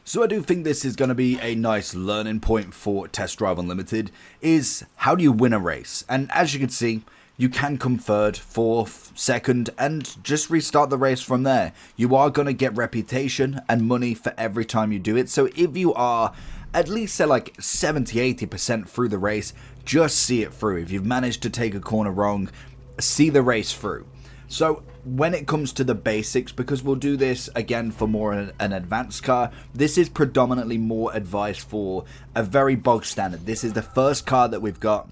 So I do think this is going to be a nice learning point for Test Drive Unlimited, is how do you win a race? And as you can see, you can come third, fourth, second, and just restart the race from there. You are going to get reputation and money for every time you do it. So if you are at least say like 70-80% through the race, just see it through. If you've managed to take a corner wrong, see the race through. So when it comes to the basics, because we'll do this again for more an advanced car, this is predominantly more advice for a very bog standard. This is the first car that we've got.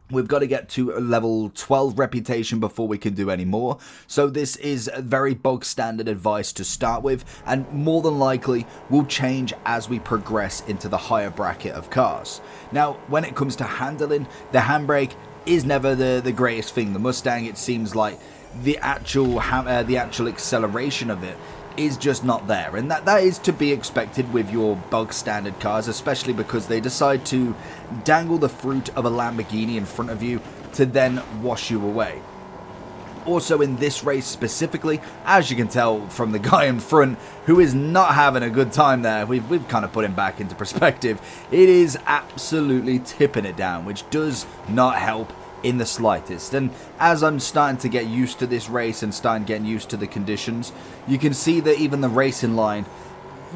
We've got to get to a level 12 reputation before we can do any more. So this is a very bog standard advice to start with, and more than likely will change as we progress into the higher bracket of cars. Now, when it comes to handling, the handbrake is never the greatest thing. The Mustang, it seems like the actual acceleration of it is just not there, and that is to be expected with your bog standard cars, especially because they decide to dangle the fruit of a Lamborghini in front of you to then wash you away. Also in this race specifically, as you can tell from the guy in front who is not having a good time there, we've kind of put him back into perspective, it is absolutely tipping it down, which does not help in the slightest. And as I'm starting to get used to this race and starting getting used to the conditions, you can see that even the racing line,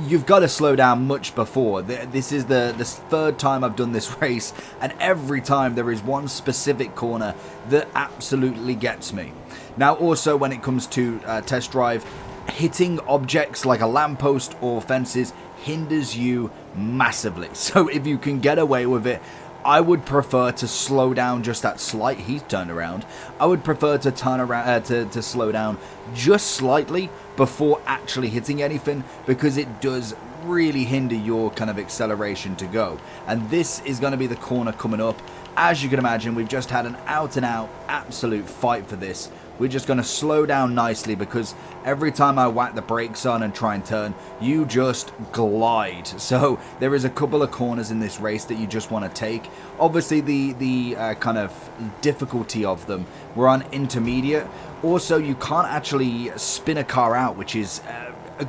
you've got to slow down much before. This is the third time I've done this race, and every time there is one specific corner that absolutely gets me. Now also when it comes to test drive, hitting objects like a lamppost or fences hinders you massively. So if you can get away with it, I would prefer to slow down just that slight. He's turned around. I would prefer to turn around to slow down just slightly before actually hitting anything, because it does really hinder your kind of acceleration to go. And this is going to be the corner coming up. As you can imagine, we've just had an out and out absolute fight for this. We're just going to slow down nicely, because every time I whack the brakes on and try and turn, you just glide. So there is a couple of corners in this race that you just want to take. Obviously the kind of difficulty of them, we're on intermediate. Also, you can't actually spin a car out, which is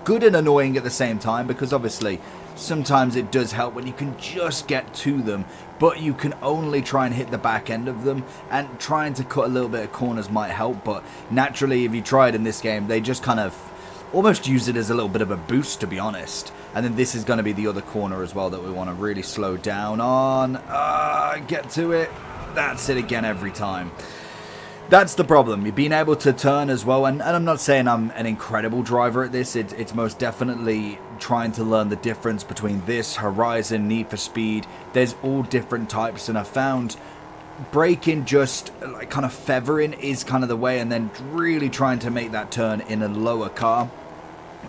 good and annoying at the same time, because obviously sometimes it does help when you can just get to them, but you can only try and hit the back end of them, and trying to cut a little bit of corners might help, but naturally if you try it in this game, they just kind of almost use it as a little bit of a boost, to be honest. And then this is going to be the other corner as well that we want to really slow down on. Get to it. That's it again every time. That's the problem. You've been able to turn as well, and I'm not saying I'm an incredible driver at this. It's most definitely trying to learn the difference between this, Horizon, Need for Speed. There's all different types, and I found braking just like kind of feathering is kind of the way, and then really trying to make that turn in a lower car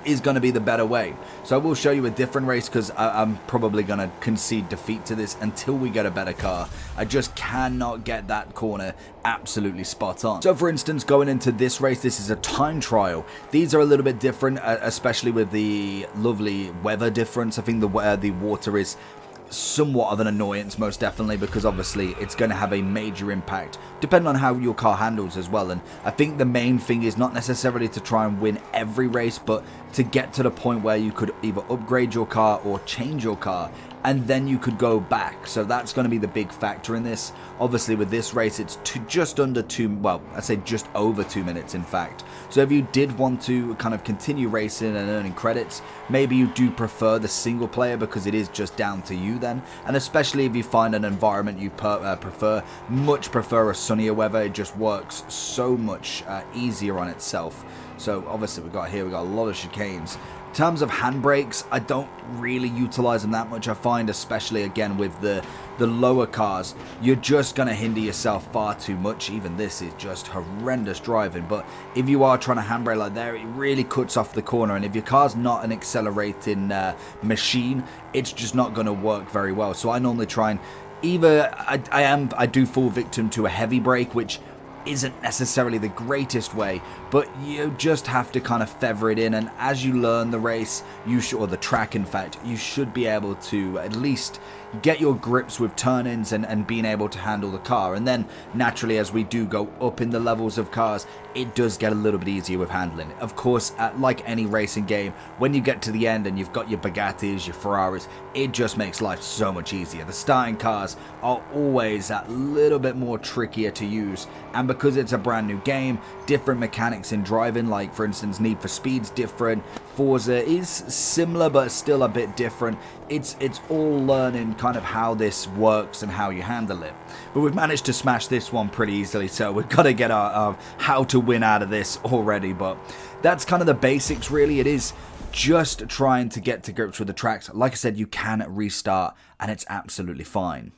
is going to be the better way. So I will show you a different race, because I'm probably going to concede defeat to this until we get a better car. I just cannot get that corner absolutely spot on. So for instance, going into this race, this is a time trial. These are a little bit different, especially with the lovely weather difference. I think the water is somewhat of an annoyance, most definitely, because obviously it's going to have a major impact depending on how your car handles as well. And I think the main thing is not necessarily to try and win every race, but to get to the point where you could either upgrade your car or change your car, and then you could go back. So that's going to be the big factor in this. Obviously with this race, it's just under I'd say just over 2 minutes in fact. So if you did want to kind of continue racing and earning credits, maybe you do prefer the single player, because it is just down to you then. And especially if you find an environment you much prefer a sunnier weather, it just works so much easier on itself. So obviously we got a lot of chicanes. In terms of handbrakes, I don't really utilize them that much. I find, especially again with the lower cars, you're just going to hinder yourself far too much. Even this is just horrendous driving, but if you are trying to handbrake like there, it really cuts off the corner, and if your car's not an accelerating machine, it's just not going to work very well. So I normally try and either I do fall victim to a heavy brake, which isn't necessarily the greatest way, but you just have to kind of feather it in, and as you learn the race, or the track in fact, you should be able to at least get your grips with turn-ins and being able to handle the car. And then naturally, as we do go up in the levels of cars, it does get a little bit easier with handling. Of course, like any racing game, when you get to the end and you've got your Bugattis, your Ferraris, it just makes life so much easier. The starting cars are always that little bit more trickier to use, and because it's a brand new game, different mechanics in driving, like for instance Need for Speed's different, Forza is similar but still a bit different. It's all learning kind of how this works and how you handle it. But we've managed to smash this one pretty easily, so we've got to get our how to win out of this already. But that's kind of the basics really. It is just trying to get to grips with the tracks. Like I said, you can restart and it's absolutely fine.